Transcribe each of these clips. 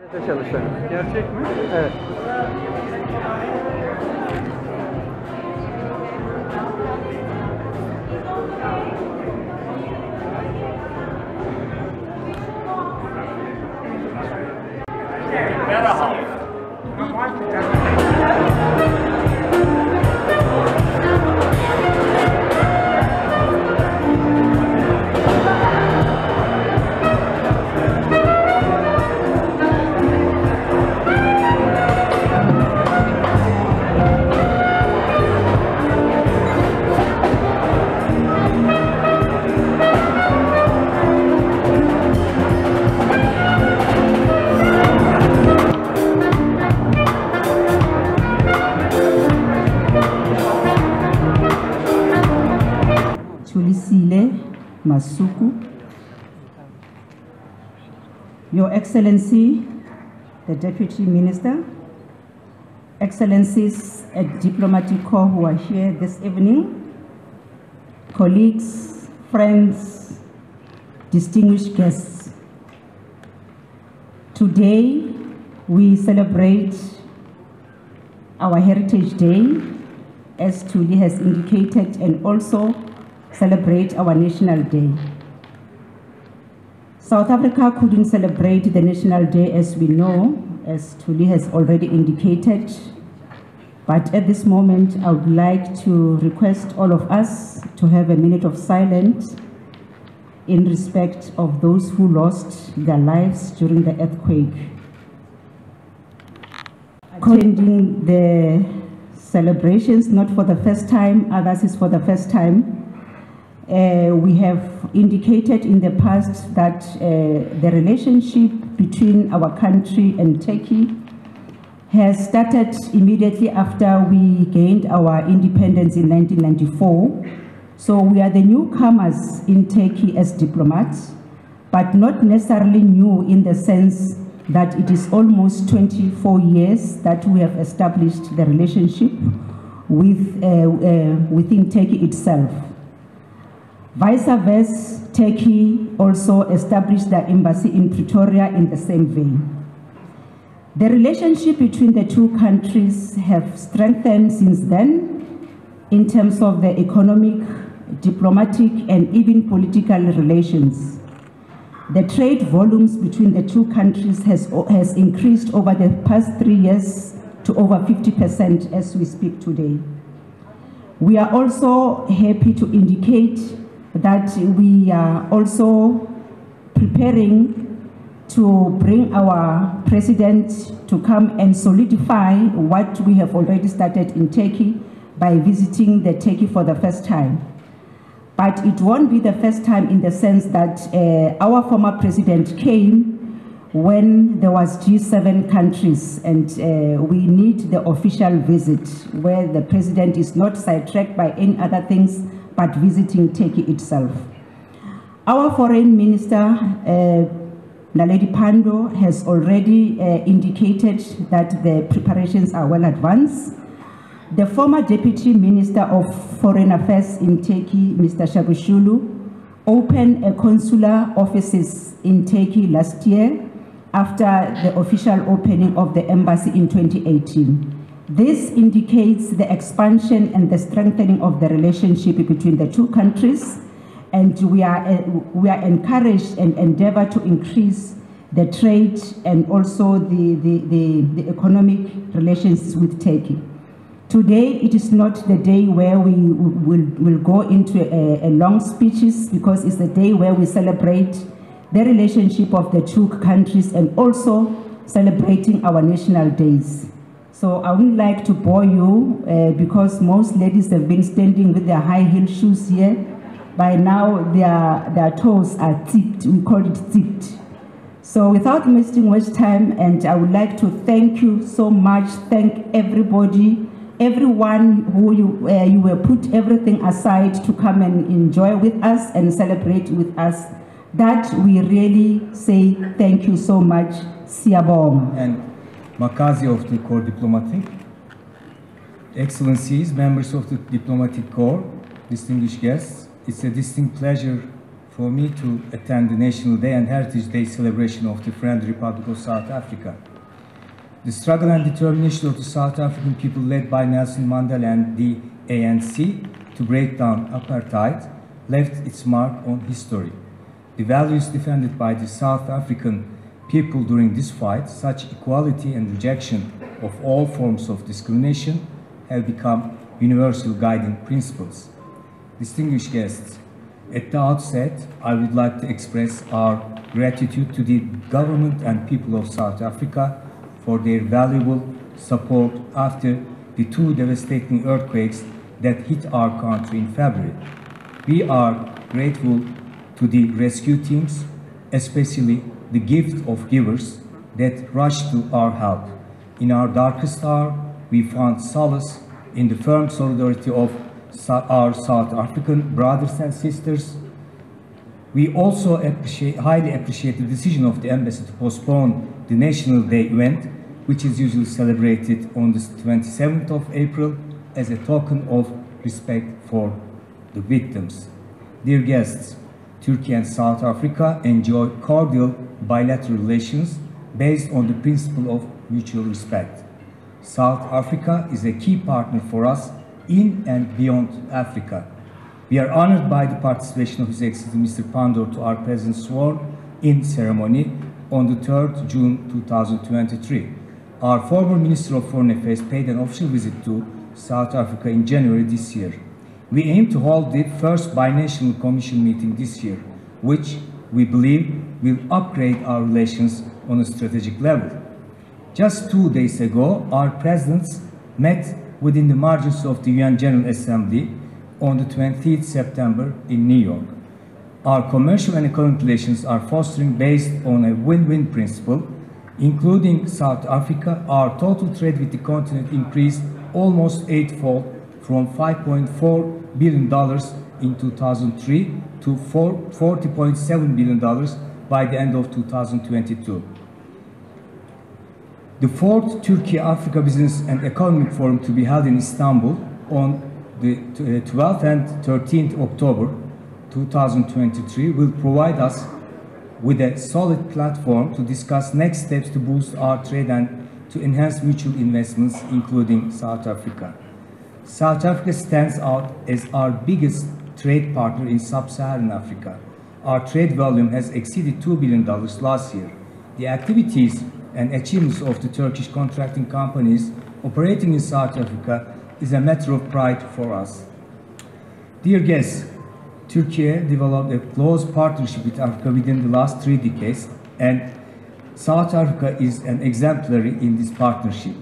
Çalışan. Gerçek mi? Evet. Merhaba. Masuku, Your Excellency, the Deputy Minister, Excellencies at Diplomatic Corps who are here this evening, colleagues, friends, distinguished guests. Today, we celebrate our Heritage Day, as Tuli has indicated, and also celebrate our National Day. South Africa couldn't celebrate the National Day, as we know, as Tuli has already indicated. But at this moment, I would like to request all of us to have a minute of silence in respect of those who lost their lives during the earthquake. Attending the celebrations, not for the first time, others is for the first time. We have indicated in the past that the relationship between our country and Turkey has started immediately after we gained our independence in 1994. So we are the newcomers in Turkey as diplomats, but not necessarily new in the sense that it is almost 24 years that we have established the relationship within Turkey itself. Vice versa, Turkey also established their embassy in Pretoria in the same vein. The relationship between the two countries have strengthened since then in terms of the economic, diplomatic, and even political relations. The trade volumes between the two countries has increased over the past 3 years to over 50% as we speak today. We are also happy to indicate that we are also preparing to bring our president to come and solidify what we have already started in Turkey by visiting the Turkey for the first time. But it won't be the first time in the sense that our former president came when there was G7 countries, and we need the official visit where the president is not sidetracked by any other things but visiting Turkey itself. Our foreign minister, Naledi Pandor, has already indicated that the preparations are well advanced. The former Deputy Minister of Foreign Affairs in Turkey, Mr. Çavuşoğlu, opened a consular offices in Turkey last year after the official opening of the embassy in 2018. This indicates the expansion and the strengthening of the relationship between the two countries, and we are encouraged and endeavor to increase the trade and also the economic relations with Turkey. Today, it is not the day where we will go into a long speeches, because it's the day where we celebrate the relationship of the two countries and also celebrating our national days. So I wouldn't like to bore you because most ladies have been standing with their high heel shoes here. By now, their toes are tipped. We call it tipped. So without wasting much time, and I would like to thank you so much. Thank everybody, everyone who you will put everything aside to come and enjoy with us and celebrate with us. That we really say thank you so much. Siyabong. And Makazi of the Corps Diplomatic, Excellencies, members of the Diplomatic Corps, distinguished guests, it's a distinct pleasure for me to attend the National Day and Heritage Day celebration of the Friendly Republic of South Africa. The struggle and determination of the South African people led by Nelson Mandela and the ANC to break down apartheid left its mark on history. The values defended by the South African people during this fight, such equality and rejection of all forms of discrimination, have become universal guiding principles. Distinguished guests, at the outset, I would like to express our gratitude to the government and people of South Africa for their valuable support after the two devastating earthquakes that hit our country in February. We are grateful to the rescue teams, especially the gift of givers that rushed to our help. In our darkest hour, we found solace in the firm solidarity of our South African brothers and sisters. We also highly appreciate the decision of the embassy to postpone the National Day event, which is usually celebrated on the 27th of April as a token of respect for the victims. Dear guests, Turkey and South Africa enjoy cordial bilateral relations based on the principle of mutual respect. South Africa is a key partner for us in and beyond Africa. We are honored by the participation of His Excellency Mr. Pandor to our President's sworn-in ceremony on the 3rd June 2023. Our former Minister of Foreign Affairs paid an official visit to South Africa in January this year. We aim to hold the first binational commission meeting this year, which we believe will upgrade our relations on a strategic level. Just 2 days ago, our presidents met within the margins of the UN General Assembly on the 20th September in New York. Our commercial and economic relations are fostering based on a win-win principle. Including South Africa, our total trade with the continent increased almost eightfold from $5.4 billion in 2003 to $40.7 billion by the end of 2022. The fourth Turkey-Africa Business and Economic Forum to be held in Istanbul on the 12th and 13th October 2023 will provide us with a solid platform to discuss next steps to boost our trade and to enhance mutual investments, including South Africa. South Africa stands out as our biggest trade partner in sub-Saharan Africa. Our trade volume has exceeded $2 billion last year. The activities and achievements of the Turkish contracting companies operating in South Africa is a matter of pride for us. Dear guests, Turkey developed a close partnership with Africa within the last 3 decades, and South Africa is an exemplary in this partnership.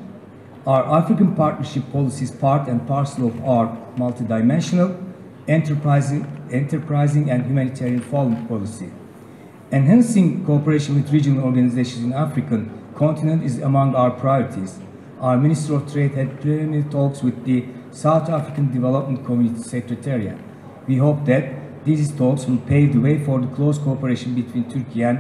Our African partnership policy is part and parcel of our multidimensional, enterprising and humanitarian foreign policy. Enhancing cooperation with regional organizations in the African continent is among our priorities. Our Minister of Trade had preliminary talks with the South African Development Community Secretariat. We hope that these talks will pave the way for the close cooperation between Turkey and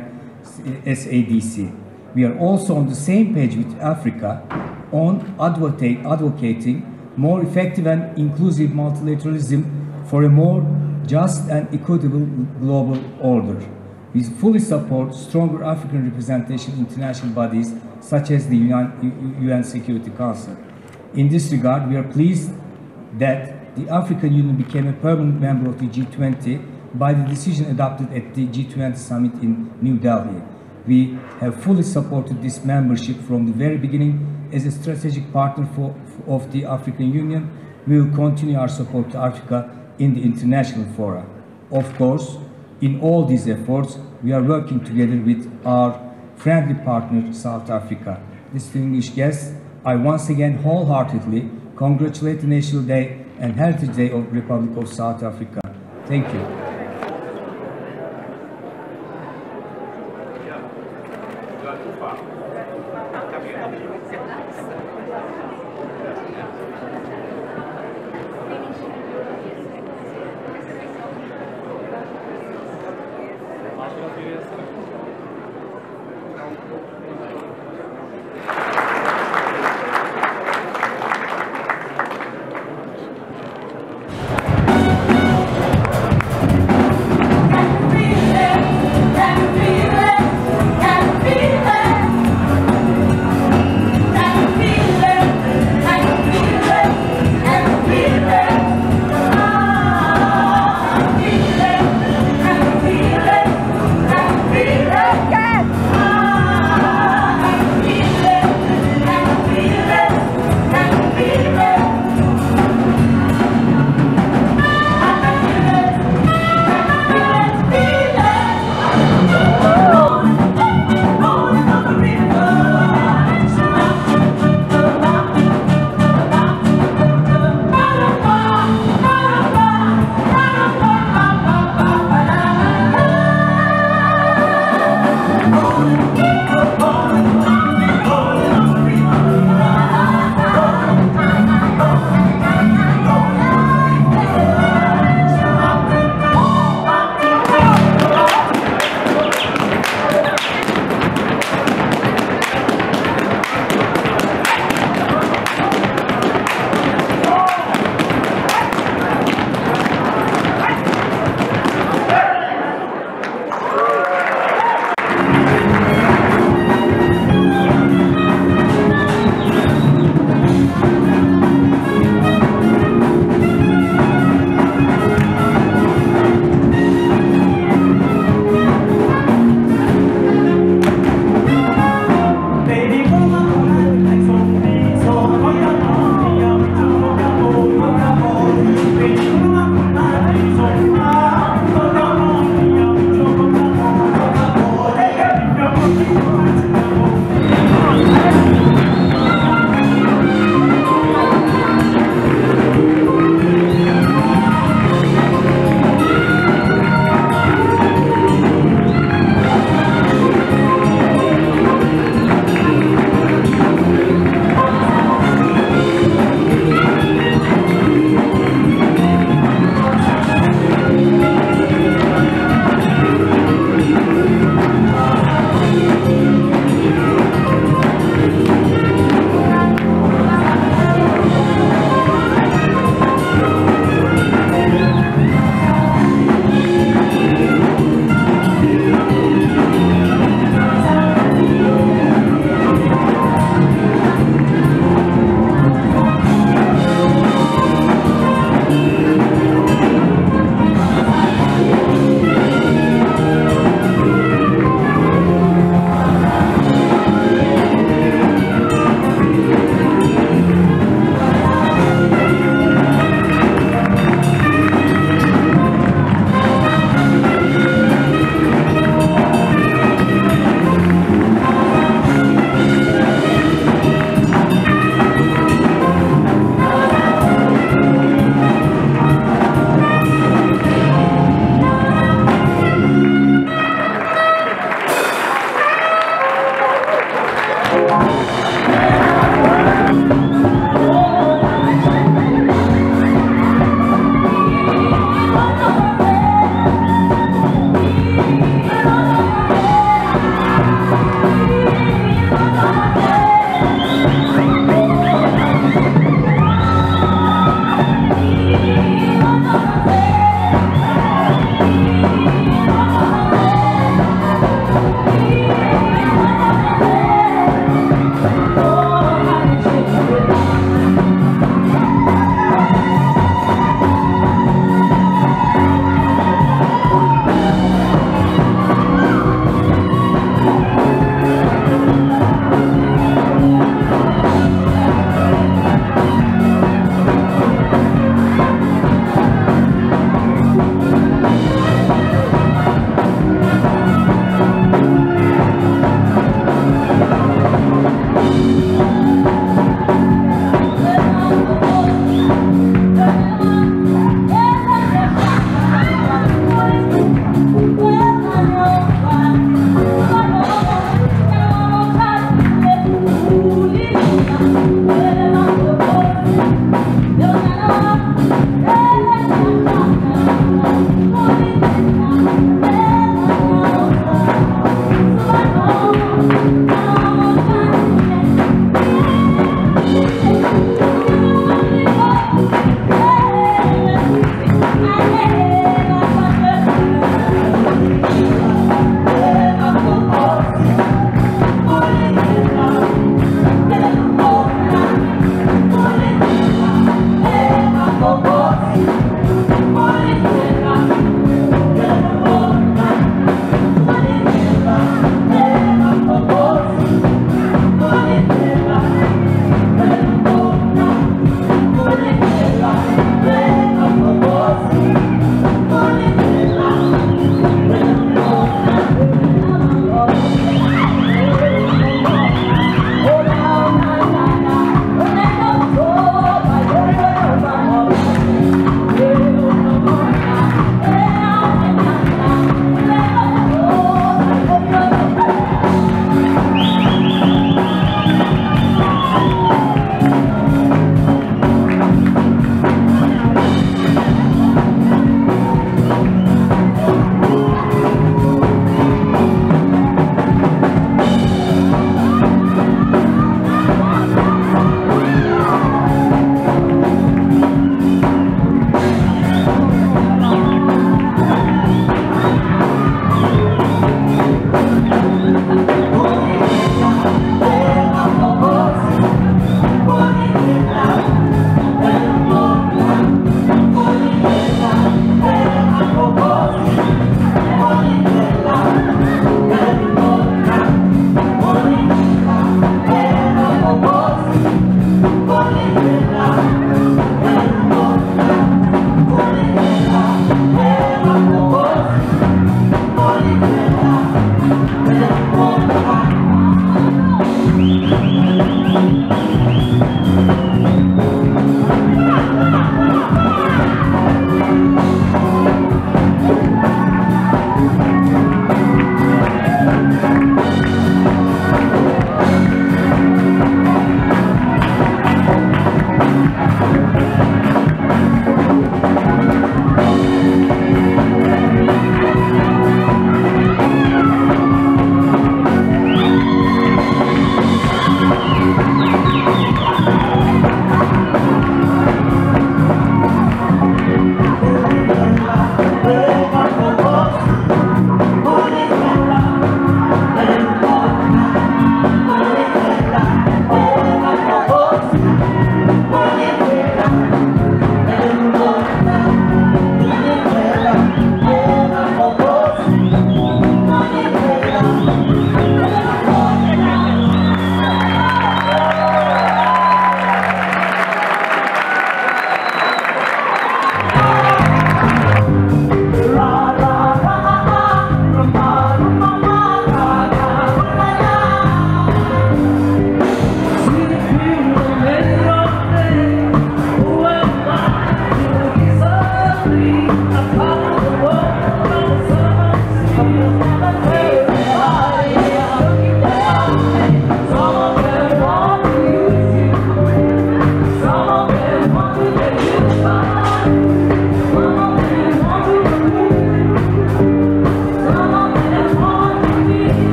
SADC. We are also on the same page with Africa on advocating more effective and inclusive multilateralism for a more just and equitable global order. We fully support stronger African representation in international bodies such as the UN Security Council. In this regard, we are pleased that the African Union became a permanent member of the G20 by the decision adopted at the G20 summit in New Delhi. We have fully supported this membership from the very beginning as a strategic partner of the African Union. We will continue our support to Africa in the international fora. Of course, in all these efforts, we are working together with our friendly partner, South Africa. Distinguished guests, I once again wholeheartedly congratulate the National Day and Heritage Day of the Republic of South Africa. Thank you. Gracias.